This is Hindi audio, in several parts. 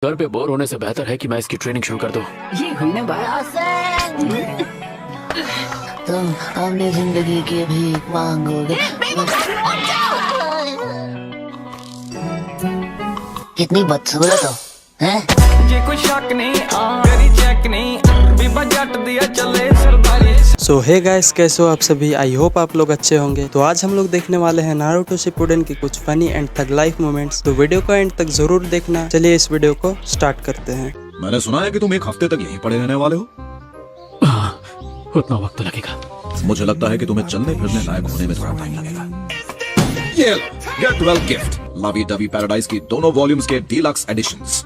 घर पे बोर होने से बेहतर है कि मैं इसकी ट्रेनिंग शुरू कर दूं। ये हुई ना बड़ा आसान। तुम हमने जिंदगी की भीख मांगोगे। कितनी बदसूरत हो, हैं? ये कोई शक नहीं, मेरी चेक नहीं, बीबा जट दिया चले सरदारी। सो हे गाइस, कैसे हो आप सभी? आई होप आप लोग अच्छे होंगे। तो आज हम लोग देखने वाले हैं नारुतो शिपुडेन की कुछ funny and tug life moments. तो वीडियो को एंड तक जरूर देखना। चलिए इस वीडियो को स्टार्ट करते हैं। मैंने सुना है कि तुम एक हफ्ते तक यहीं पड़े रहने वाले हो। उतना वक्त लगेगा। मुझे लगता है कि तुम्हें चलने फिरने लायक होने में थोड़ा टाइम लगेगा। ये get well gift, lovey dovey paradise की दोनों वॉल्यूम्स के डीलक्स एडिशंस।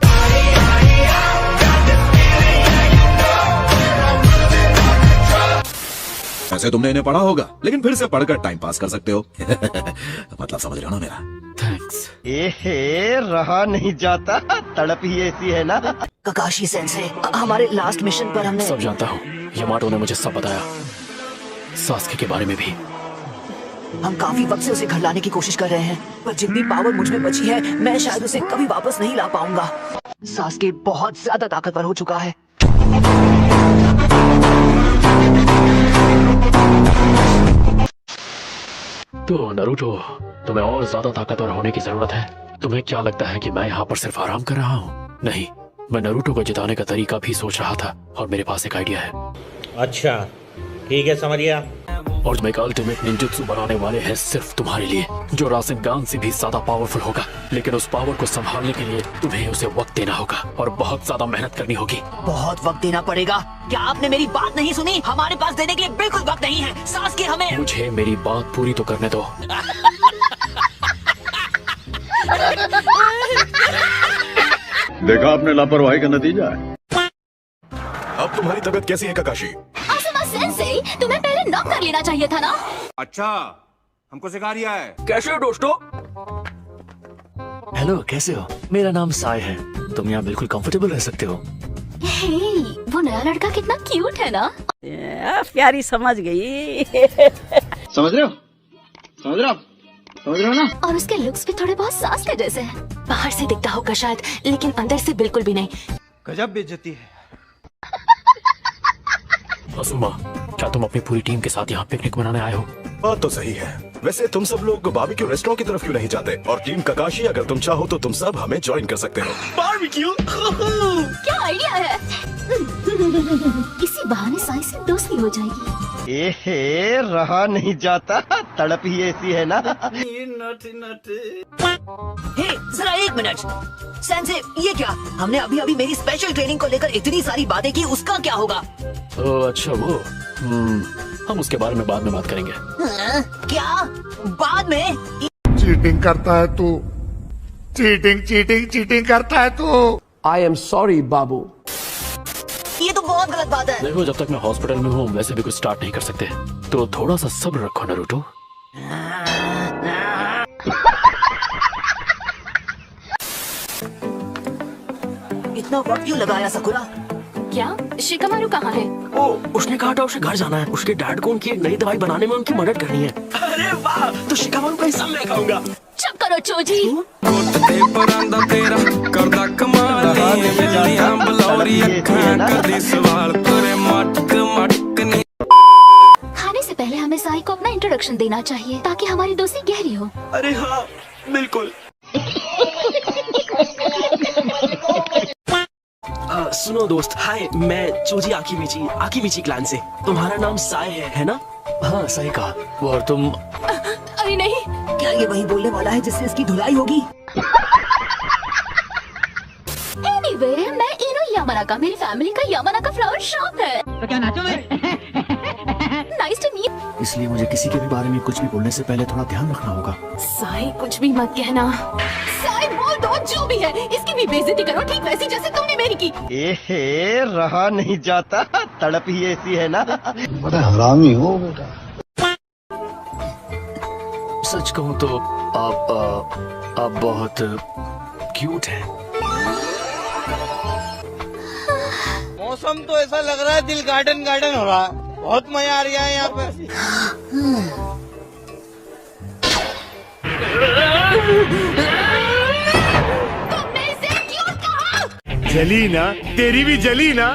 ऐसे तुमने इन्हें पढ़ा होगा, लेकिन फिर से पढ़कर टाइम पास कर सकते हो। मतलब समझ रहे हो ना मेरा? थैंक्स। एहे, रहा नहीं जाता, तड़प ही ऐसी है ना। ककाशी सेंसे, हमारे लास्ट मिशन पर हमने सब जानता हूँ, यामाटो ने मुझे सब बताया, सास्के के बारे में भी। हम काफी वक्त से उसे घर लाने की कोशिश कर रहे हैं, पर जितनी पावर मुझ में बची है, मैं शायद उसे कभी वापस नहीं ला पाऊंगा। सास्के बहुत ज्यादा ताकतवर हो चुका है। तो नारुतो, तुम्हें और ज्यादा ताकतवर होने की जरूरत है। तुम्हें क्या लगता है कि मैं यहाँ पर सिर्फ आराम कर रहा हूँ? नहीं, मैं नारुतो को जिताने का तरीका भी सोच रहा था और मेरे पास एक आइडिया है। अच्छा ठीक है, समझ गया। और मैं एक अल्टीमेट निंजुत्सु बनाने वाले हैं सिर्फ तुम्हारे लिए, जो रासेनगान से भी ज्यादा पावरफुल होगा। लेकिन उस पावर को संभालने के लिए तुम्हें उसे वक्त देना होगा और बहुत ज्यादा मेहनत करनी होगी। बहुत वक्त देना पड़ेगा। क्या आपने मेरी बात नहीं सुनी? हमारे पास देने के लिए बिल्कुल वक्त नहीं है। सास्के, हमें मुझे मेरी बात पूरी तो करने दो। देखा आपने लापरवाही का नतीजा है। अब तुम्हारी तबीयत कैसी है ककाशी? सेंसेई, तुम्हें पहले नॉक कर लेना चाहिए था ना। अच्छा, हमको सिखा रिया है। कैसे हो दोस्तों? हेलो, कैसे हो? मेरा नाम साय है। तुम यहाँ बिल्कुल कंफर्टेबल रह सकते हो। हे, वो नया लड़का कितना क्यूट है ना। प्यारी समझ गई। समझ रहे हो? समझ रहे हो? समझ रहे हो ना? और उसके लुक्स भी थोड़े बहुत सास्के जैसे हैं। बाहर से दिखता होगा शायद, लेकिन अंदर से बिल्कुल भी नहीं। गजब बेइज्जती है। असुमा, क्या तुम अपनी पूरी टीम के साथ यहाँ पिकनिक मनाने आए हो? बात तो सही है। वैसे तुम सब लोग बारबेक्यू रेस्टोरेंट की तरफ क्यों नहीं जाते? और टीम ककाशी, अगर तुम चाहो तो तुम सब हमें ज्वाइन कर सकते हो। बारबेक्यू? क्या आइडिया है। इसी बहाने साई से दोस्ती हो जाएगी। एहे, रहा नहीं जाता, तड़प ही ऐसी है ना। हे, जरा एक मिनट। सेंसे, ये क्या? हमने अभी अभी मेरी स्पेशल ट्रेनिंग को लेकर इतनी सारी बातें की, उसका क्या होगा? ओह अच्छा, वो हम उसके बारे में बाद में बात करेंगे। क्या? बाद में? चीटिंग करता है तू। चीटिंग करता है तू। आई एम सॉरी बाबू। ये तो बहुत गलत बात है। देखो, जब तक मैं हॉस्पिटल में हूँ वैसे भी कुछ स्टार्ट नहीं कर सकते, तो थोड़ा सा सब्र रखो नारुतो। इतना वक्त क्यों लगाया सकुरा? क्या शिकामारू कहाँ है? ओ, उसने कहा था उसे घर जाना है। उसके डैड को उनकी एक नई दवाई बनाने में उनकी मदद करनी है। अरे वाह, तो शिकामारू का हिस्सा मैं खाऊंगा। चुप करो चोजी। खाने से पहले हमें साई को अपना इंट्रोडक्शन देना चाहिए, ताकि हमारी दोस्ती गहरी हो। अरे हाँ, बिल्कुल। सुनो दोस्त, हाय, मैं चोजी आकिमिची क्लान से। तुम्हारा नाम साय है ना? हाँ, सही कहा। और तुम? अरे नहीं। क्या ये वही बोलने वाला है जिससे इसकी धुलाई होगी? एनीवे, मैं इनो यामानाका, मेरी फैमिली का यामानाका फ्लावर शॉप है। तो क्या नाचो मैं? Nice to meet. इसलिए मुझे किसी के भी बारे में कुछ भी बोलने से पहले थोड़ा ध्यान रखना होगा। साई, कुछ भी मत कहना। साई, बोल दो जो भी है, इसकी भी बेइज्जती करो, ठीक वैसी जैसे तुमने मेरी की। एहे, रहा नहीं जाता, तड़प ही ऐसी है ना। बड़ा हरामी हो बेटा। सच कहूँ तो आप बहुत क्यूट हैं। मौसम तो ऐसा लग रहा है दिल गार्डन हो रहा है। बहुत मजा आ रहा है यहाँ पे। तुमने इसे क्यों कहा? जली ना, तेरी भी जली ना।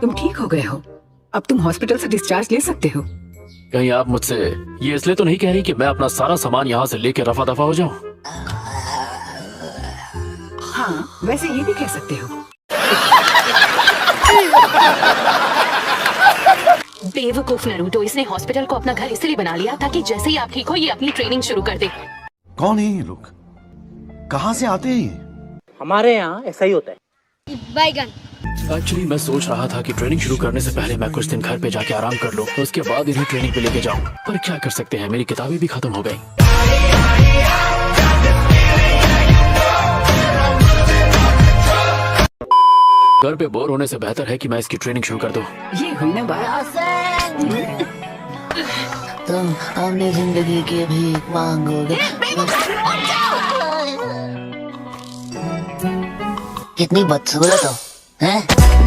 तुम ठीक हो गए हो, अब तुम हॉस्पिटल से डिस्चार्ज ले सकते हो। कहीं आप मुझसे ये इसलिए तो नहीं कह रही कि मैं अपना सारा सामान यहाँ से लेके रफा दफा हो जाऊँ? हाँ, वैसे ये भी कह सकते हो। बेवकूफ नरूटो, इसने हॉस्पिटल को अपना घर इसलिए बना लिया ताकि जैसे ही आप ठीक हो ये अपनी ट्रेनिंग शुरू कर दे। कौन है ये लोग? कहाँ से आते हैं ये? हमारे यहाँ ऐसा ही होता है। एक्चुअली मैं सोच रहा था कि ट्रेनिंग शुरू करने से पहले मैं कुछ दिन घर पे जाके आराम कर लूं, उसके बाद इन्हें ट्रेनिंग पे लेके जाऊं। पर क्या कर सकते हैं, मेरी किताबें भी खत्म हो गई। घर पे बोर होने से बेहतर है कि मैं इसकी ट्रेनिंग शुरू कर दूं। ये हुई ना बात। तुम अपनी जिंदगी की भीख मांगोगे। कितनी बदसूरत हो, हैं?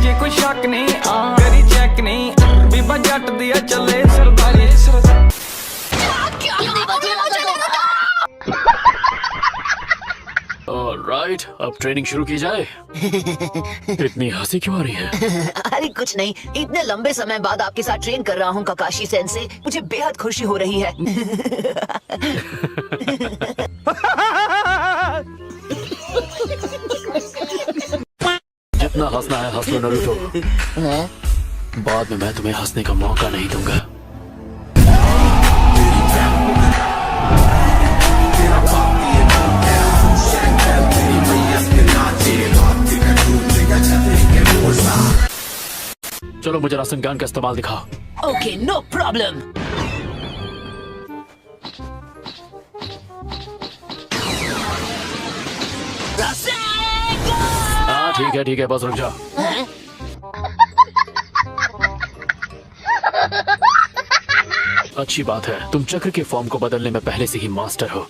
ये कोई शक नहीं, करी चेक नहीं, बीबा जट दिया चले सरदारी। ऑलराइट, अब ट्रेनिंग शुरू की जाए। इतनी हंसी क्यों आ रही है? अरे कुछ नहीं, इतने लंबे समय बाद आपके साथ ट्रेन कर रहा हूँ काकाशी सेंसे, मुझे बेहद खुशी हो रही है। जितना हंसना है हंस लो नरूटो, बाद में मैं तुम्हें हंसने का मौका नहीं दूंगा। चलो मुझे रासनगान का इस्तेमाल दिखाओ। Okay, no problem. हाँ ठीक है, बस रुक जाओ। अच्छी बात है, तुम चक्र के फॉर्म को बदलने में पहले से ही मास्टर हो।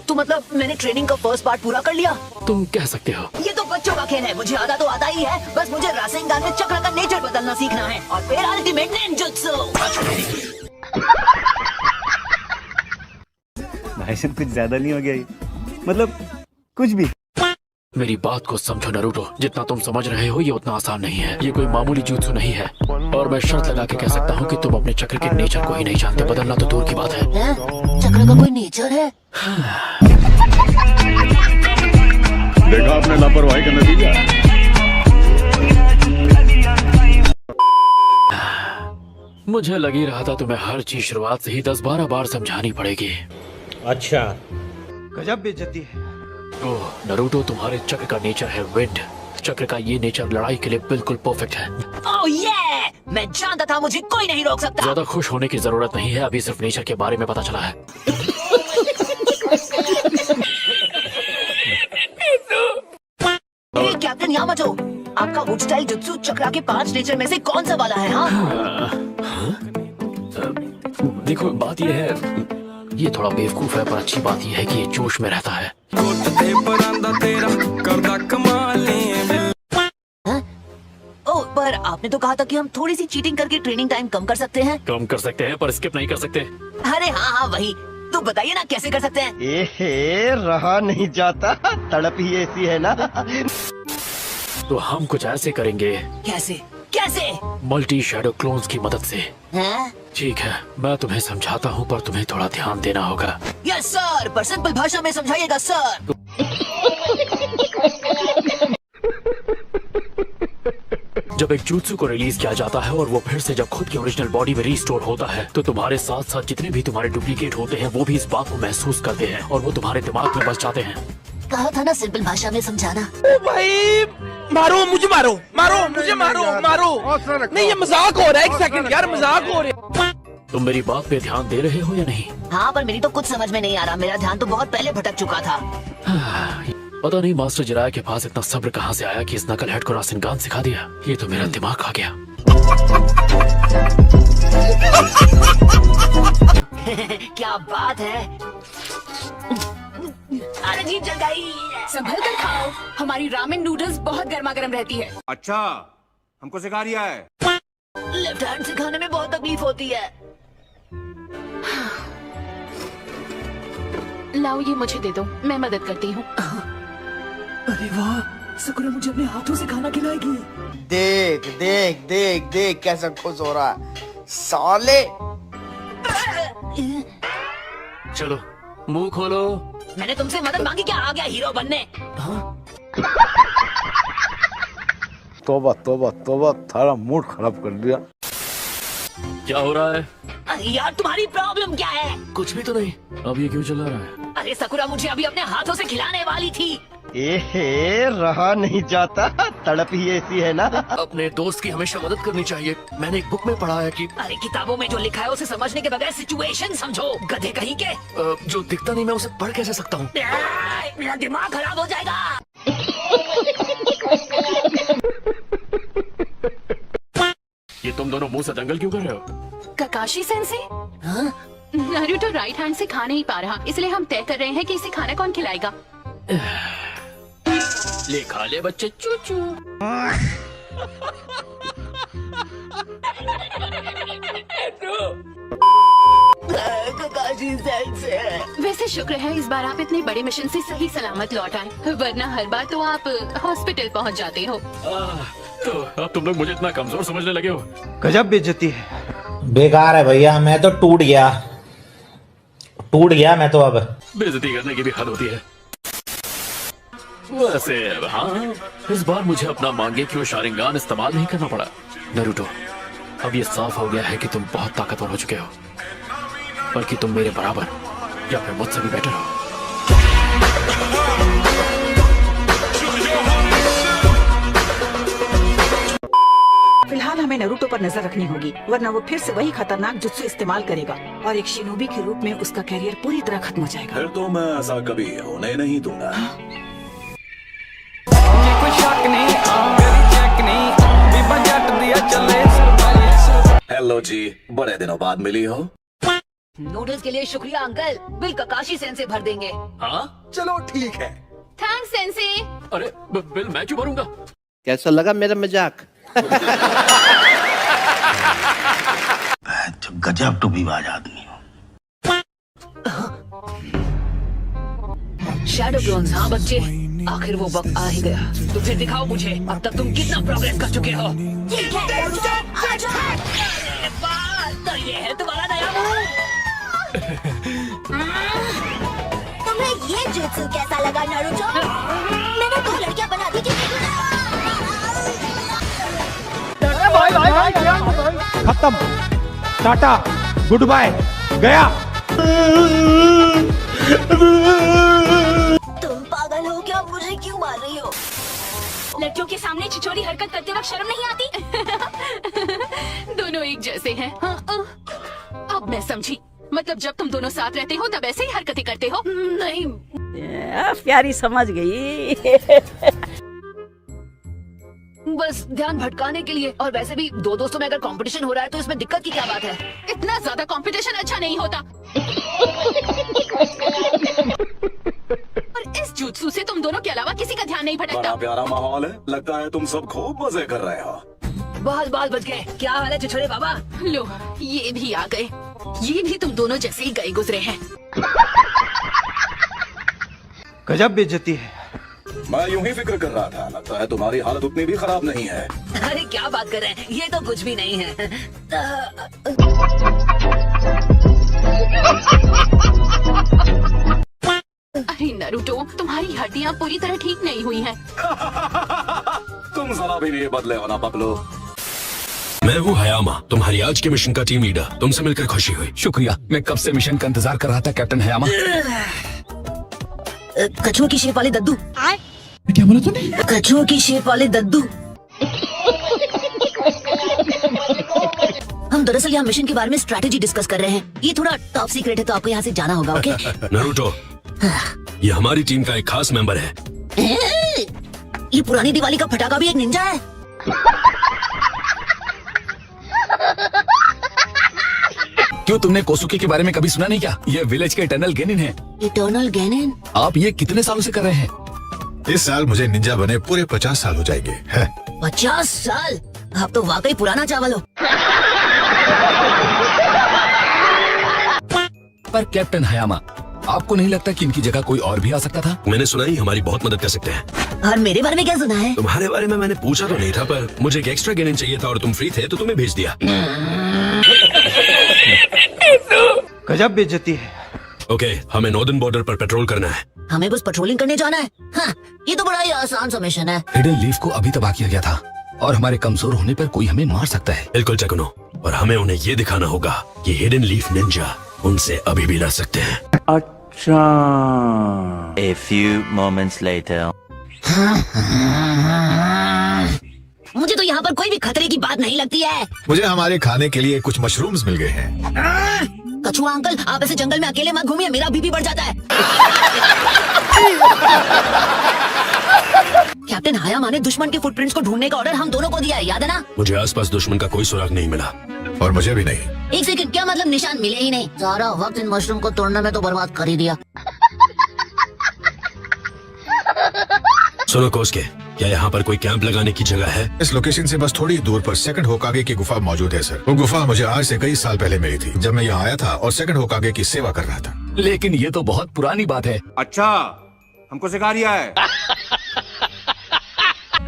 तो मतलब मैंने ट्रेनिंग का फर्स्ट पार्ट पूरा कर लिया? तुम कह सकते हो। ये तो बच्चों का खेल है, मुझे आधा तो आता ही है। बस मुझे रासेंगान में चक्र का नेचर बदलना सीखना है और फिर अल्टीमेट निंजुत्सु। भाई साहब कुछ ज्यादा नहीं हो गया ये? मतलब कुछ भी। मेरी बात को समझो नरूटो, जितना तुम समझ रहे हो ये उतना आसान नहीं है। ये कोई मामूली जुत्सु नहीं है, और मैं शर्त लगा के कह सकता हूँ कि तुम अपने चक्र के नेचर को ही नहीं जानते। बदलना तो दूर की बात है। चक्र का कोई नेचर है? देखा आपने लापरवाही का नतीजा। मुझे लग ही रहा था तुम्हें हर चीज शुरुआत से ही 10-12 बार समझानी पड़ेगी। अच्छा, गजब बेइज्जती है। ओह नरूटो, तुम्हारे चक्र का नेचर है विंड। चक्र का ये नेचर लड़ाई के लिए बिल्कुल परफेक्ट है। ओह ये, मैं जानता था मुझे कोई नहीं रोक सकता। ज्यादा खुश होने की जरूरत नहीं है, अभी सिर्फ नेचर के बारे में पता चला है। कैप्टन यामाटो, आपका वुड स्टाइल जुत्सु चक्रा के 5 नेचर में से कौन सा वाला है? देखो बात ये है, ये थोड़ा बेवकूफ है, पर अच्छी बात ये है कि ये जोश में रहता है। ओह, पर आपने तो कहा था कि हम थोड़ी सी चीटिंग करके ट्रेनिंग टाइम कम कर सकते हैं। कम कर सकते हैं पर स्किप नहीं कर सकते। अरे हाँ, वही तो बताइए ना कैसे कर सकते हैं? रहा नहीं जाता, तड़प ही ऐसी है ना। तो हम कुछ ऐसे करेंगे। कैसे कैसे? मल्टी शैडो क्लोन्स की मदद से। हैं? ठीक है, मैं तुम्हें समझाता हूँ, पर तुम्हें थोड़ा ध्यान देना होगा। यस सर, पर सिंपल भाषा में समझाइएगा सर। जब एक जुत्सु को रिलीज किया जाता है और वो फिर से जब खुद की ओरिजिनल बॉडी में रिस्टोर होता है, तो तुम्हारे साथ साथ जितने भी तुम्हारे डुप्लीकेट होते हैं वो भी इस बात को महसूस करते हैं और वो तुम्हारे दिमाग में बस जाते हैं। कहा था ना सिंपल भाषा में समझाना। ओ भाई, मारो मुझे, मारो मुझे, मारो। नहीं ये मजाक हो रहा है, एक सेकंड यार, मजाक हो रहा है। तुम मेरी बात पे ध्यान दे रहे हो या नहीं? हाँ, पर मेरी तो कुछ समझ में नहीं आ रहा, मेरा ध्यान तो बहुत पहले भटक चुका था। पता नहीं मास्टर जिराया के पास इतना सब्र कहाँ से आया कि इस नकल हेड को रासनगान सिखा दिया। ये तो मेरा दिमाग खा गया। क्या बात है। अरे जीभ जल गई। संभल कर खाओ, हमारी रामेन नूडल्स बहुत गर्मा गर्म रहती है। अच्छा, हमको सिखा रिया है। लेफ्ट हैंड से खाने में बहुत तकलीफ होती है। लाओ ये मुझे दे दो, मैं मदद करती हूँ। अरे वाह, सकुरा मुझे अपने हाथों से खाना खिलाएगी। देख देख देख देख कैसा खुश हो रहा है साले। चलो मुंह खोलो। मैंने तुमसे मदद मांगी, क्या आ गया हीरो बनने? तोबा तोबा तोबा, थारा मूड खराब कर दिया। क्या हो रहा है? अरे यार तुम्हारी प्रॉब्लम क्या है? कुछ भी तो नहीं। अब ये क्यों चला रहा है? अरे सकुरा मुझे अभी अपने हाथों से खिलाने वाली थी। एहे, रहा नहीं जाता, तड़प ही ऐसी है ना। अपने दोस्त की हमेशा मदद करनी चाहिए। मैंने एक बुक में पढ़ा है कि अरे किताबों में जो लिखा है उसे समझने के बगैर सिचुएशन समझो, गधे कहीं के। जो दिखता नहीं मैं उसे पढ़ कैसे सकता हूँ? मेरा दिमाग खराब हो जाएगा। ये तुम दोनों मुंह से दंगल क्यों कर रहे हो? ककाशी सेंसे, नारुतो राइट हैंड से खा नहीं पा रहा, इसलिए हम तय कर रहे हैं कि इसे खाना कौन खिलाएगा। ले खा ले बच्चे, चूचू। ककाशी सेंसे, वैसे शुक्र है इस बार आप इतने बड़े मिशन से सही सलामत लौट आए, वरना हर बार तो आप हॉस्पिटल पहुंच जाते हो। तो अब तुम लोग मुझे इतना कमजोर समझने लगे हो? गजब बेइज्जती है। बेकार है भैया, मैं तो टूट गया मैं तो। अब बेइज्जती करने की भी हद होती है। वैसे हाँ, इस बार मुझे अपना मांगे क्यों शारिंगान इस्तेमाल नहीं करना पड़ा। नारुतो, अब ये साफ हो गया है कि तुम बहुत ताकतवर हो चुके हो, बल्कि तुम मेरे बराबर या फिर मुझसे भी बेटर हो। फिलहाल हमें नारुतो पर नजर रखनी होगी, वरना वो फिर से वही खतरनाक जुत्सु इस्तेमाल करेगा और एक शिनोबी के रूप में उसका कैरियर पूरी तरह खत्म हो जाएगा। फिर तो मैं ऐसा कभी होने नहीं दूंगा। हेलो जी, बड़े दिनों बाद मिली हो। नूडल्स के लिए शुक्रिया अंकल, बिल ककाशी सेंसे भर देंगे। हाँ चलो ठीक है। Thanks sense. अरे बिल मैं क्यों भरूंगा? कैसा लगा मेरा मजाक? गजब टूबीबाज आदमी हो। शैडो क्लोन्स, हाँ बच्चे, आखिर वो वक्त आ ही गया। तो फिर दिखाओ मुझे अब तक तुम कितना प्रोग्रेस कर चुके हो। अरे वाह, तो ये है तुम्हारा नया मूव। तुम्हें ये जुत्सु कैसा लगा नारुतो? मैंने 2 लड़कियां बना दी थी। खत्म, टाटा, गुड बाय, गया। तुम पागल हो क्या? मुझे क्यों मार रही हो? लड़कियों के सामने छिछोरी हरकत करते वक्त शर्म नहीं आती? दोनों एक जैसे हैं। हाँ, अब मैं समझी, मतलब जब तुम दोनों साथ रहते हो तब ऐसे ही हरकतें करते हो? नहीं, प्यारी समझ गई। बस ध्यान भटकाने के लिए। और वैसे भी 2 दोस्तों में अगर कंपटीशन हो रहा है तो इसमें दिक्कत की क्या बात है? इतना ज्यादा कंपटीशन अच्छा नहीं होता। और इस जुत्सु से तुम दोनों के अलावा किसी का ध्यान नहीं भटकता। बड़ा प्यारा माहौल है, लगता है तुम सब खूब मजे कर रहे हो। बहुत बाल बच गए। क्या हाल है छिछोरे बाबा? लो, ये भी आ गए। ये भी तुम दोनों जैसे ही गए गुजरे हैं। गजब बेइज्जती है। मैं यूं ही फिक्र कर रहा था, लगता है तुम्हारी हालत उतनी भी खराब नहीं है। अरे क्या बात कर रहे हैं, ये तो कुछ भी नहीं है। अरे नारुतो, तुम्हारी हड्डियाँ पूरी तरह ठीक नहीं हुई हैं। तुम जरा भी नहीं बदले हो ना पगलो। मैं हूँ हयामा, तुम्हारी आज के मिशन का टीम लीडर। तुमसे मिलकर खुशी हुई। शुक्रिया, मैं कब से मिशन का इंतजार कर रहा था कैप्टन हयामा। कछुओं की शेप वाले दद्दू। क्या बोला तूने? कछुओं की शेप वाले दद्दू। हम दरअसल यहाँ मिशन के बारे में स्ट्रैटेजी डिस्कस कर रहे हैं। ये थोड़ा टॉप सीक्रेट है तो आपको यहाँ से जाना होगा, ओके? नारुतो, ये हमारी टीम का एक खास मेंबर है। ये पुरानी दिवाली का पटाखा भी एक निंजा है। क्यों तुमने कोसुकी के बारे में कभी सुना नहीं क्या? ये विलेज के इटर्नल गेनिन है। इटर्नल गेनिन? आप ये कितने सालों से कर रहे हैं? इस साल मुझे निंजा बने पूरे 50 साल हो जाएंगे। 50 साल? आप तो वाकई पुराना चावल हो। पर कैप्टन हयामा, आपको नहीं लगता कि इनकी जगह कोई और भी आ सकता था? मैंने सुना ही हमारी बहुत मदद कर सकते हैं। और मेरे बारे में क्या सुना है? तुम्हारे बारे में मैंने पूछा तो नहीं था, पर मुझे एक एक्स्ट्रा गेनिन चाहिए था और तुम फ्री थे तो तुम्हें भेज दिया। गजब बेइज्जती है। ओके, हमें नॉर्दर्न बॉर्डर पर पेट्रोल करना है। हमें बस पेट्रोलिंग करने जाना है। हाँ, ये तो बड़ा ही आसान सा मिशन है। हिडन लीफ को अभी तबाह किया गया था और हमारे कमजोर होने पर कोई हमें मार सकता है। बिल्कुल चकुनो, और हमें उन्हें ये दिखाना होगा कि हिडन लीफ निंजा उनसे अभी भी लड़ सकते हैं। अच्छा। A few moments later. मुझे तो यहाँ पर कोई भी खतरे की बात नहीं लगती है। मुझे हमारे खाने के लिए कुछ मशरूम्स मिल गए हैं। कछुआ अंकल, आप ऐसे जंगल में अकेले मत घूमिए, मेरा बीपी बढ़ जाता है। कैप्टन हायामा ने दुश्मन के फुटप्रिंट्स को ढूंढने का ऑर्डर हम दोनों को दिया है, याद है ना? मुझे आसपास दुश्मन का कोई सुराग नहीं मिला। और मुझे भी नहीं। एक सेकंड, क्या मतलब निशान मिले ही नहीं? सारा वक्त इन मशरूम को तोड़ने में तो बर्बाद कर ही दिया। सुनो कोस्के, क्या यहाँ पर कोई कैंप लगाने की जगह है? इस लोकेशन से बस थोड़ी दूर पर सेकंड होकागे की गुफा मौजूद है सर। वो गुफा मुझे आज से कई साल पहले मिली थी, जब मैं यहाँ आया था और सेकंड होकागे की सेवा कर रहा था। लेकिन ये तो बहुत पुरानी बात है। अच्छा, हमको सिखा रिया है।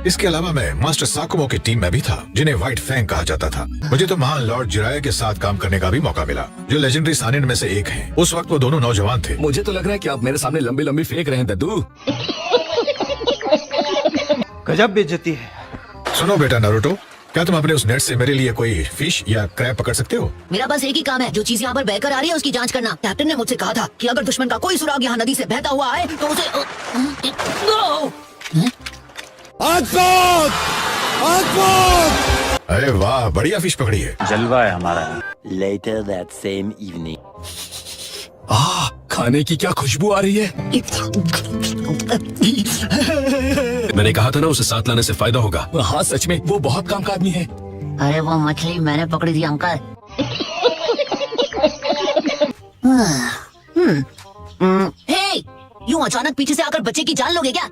इसके अलावा मैं मास्टर साकुमो की टीम में भी था, जिन्हें व्हाइट फैंग कहा जाता था। मुझे तो महान लॉर्ड जिराया के साथ काम करने का भी मौका मिला, जो लेजेंडरी सानिन में से एक हैं। उस वक्त वो दोनों नौजवान थे। मुझे तो लग रहा है कि आप मेरे सामने लंबी लंबी फेंक रहे हैं दद्दू। गजब बेइज्जती है। सुनो बेटा नारुतो, क्या तुम अपने उस नेट से मेरे लिए कोई फिश या क्रैब पकड़ सकते हो? मेरा बस एक ही काम है, जो चीज यहाँ पर बहकर आ रही है उसकी जांच करना। कैप्टन ने मुझसे कहा था कि अगर दुश्मन का कोई सुराग यहाँ नदी से बहता हुआ आए तो उसे अरे वाह, बढ़िया फिश पकड़ी है। जलवा है हमारा। Later that same evening. खाने की क्या खुशबू आ रही है। मैंने कहा था ना, उसे साथ लाने से फायदा होगा। हाँ सच में, वो बहुत काम का आदमी है। अरे वो मछली मैंने पकड़ी थी अंकल। हे, यूं अचानक पीछे से आकर बच्चे की जान लोगे क्या?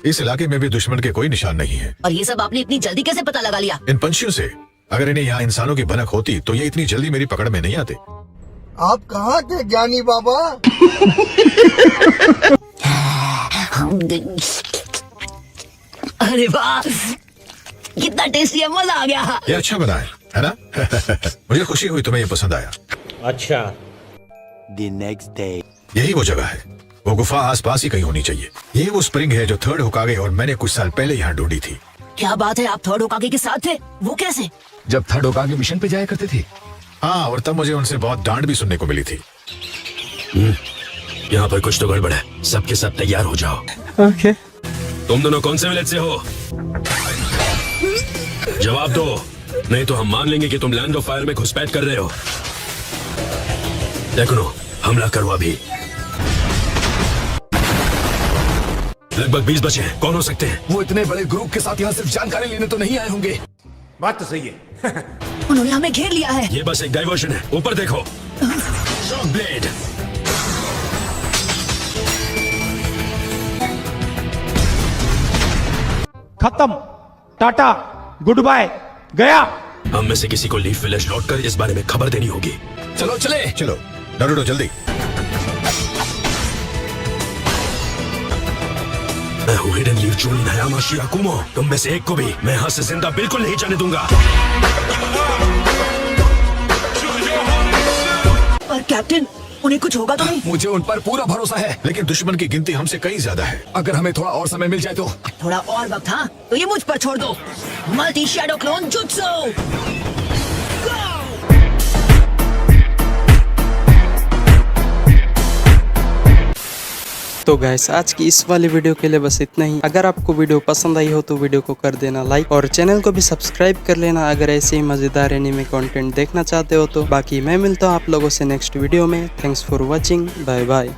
इस इलाके में भी दुश्मन के कोई निशान नहीं है। और ये सब आपने इतनी जल्दी कैसे पता लगा लिया? इन पंछियों से। अगर इन्हें यहाँ इंसानों की भनक होती तो ये इतनी जल्दी मेरी पकड़ में नहीं आते। आप कहाँ थे ज्ञानी बाबा? अरे वाह, कितना टेस्टी है, मजा आ गया। ये अच्छा बना है ना? मुझे खुशी हुई तुम्हें ये पसंद आया। अच्छा। The next day. यही वो जगह है। वो गुफा आसपास ही कहीं होनी चाहिए। ये वो स्प्रिंग है जो थर्ड होकागे और मैंने कुछ साल पहले यहाँ ढूंढी थी। क्या बात है, आप थर्ड होकागे के साथ थे? वो कैसे? जब थर्ड होकागे मिशन पे जाया करते थे। हाँ, और तब मुझे उनसे बहुत डांट भी सुनने को मिली थी। यहाँ पर कुछ तो गड़बड़ है। सबके सब तैयार हो जाओ। ओके। तुम दोनों कौन से विलेज से हो? जवाब दो, नहीं तो हम मान लेंगे कि तुम लैंड ऑफ फायर में घुसपैठ कर रहे हो। देखो, हमला करो अभी। लगभग 20 बचे हैं। कौन हो सकते हैं? वो इतने बड़े ग्रुप के साथ यहाँ सिर्फ जानकारी लेने तो नहीं आए होंगे। बात तो सही है। उन्होंने हमें घेर लिया है। ये बस एक डाइवर्शन है। ऊपर देखो, शॉक ब्लेड। खत्म, टाटा, गुड बाय, गया। हम में से किसी को लीफ विलेज लौटकर इस बारे में खबर देनी होगी। चलो चले। चलो नारुतो, जल्दी। मैं हूँ हिडन लीफ चूनिन हयामा शिराकुमो। तुम में से एक को भी मैं यहाँ से जिंदा बिल्कुल नहीं जाने दूंगा। पर कैप्टन, उन्हें कुछ होगा तो नहीं? मुझे उन पर पूरा भरोसा है, लेकिन दुश्मन की गिनती हमसे कहीं ज्यादा है। अगर हमें थोड़ा और समय मिल जाए तो। थोड़ा और वक्त? हाँ, तो ये मुझ पर छोड़ दो। Multi shadow clone jutsu. तो गाइस, आज की इस वाली वीडियो के लिए बस इतना ही। अगर आपको वीडियो पसंद आई हो तो वीडियो को कर देना लाइक और चैनल को भी सब्सक्राइब कर लेना अगर ऐसे ही मजेदार एनीमे कंटेंट देखना चाहते हो तो। बाकी मैं मिलता हूँ आप लोगों से नेक्स्ट वीडियो में। Thanks for watching, bye bye.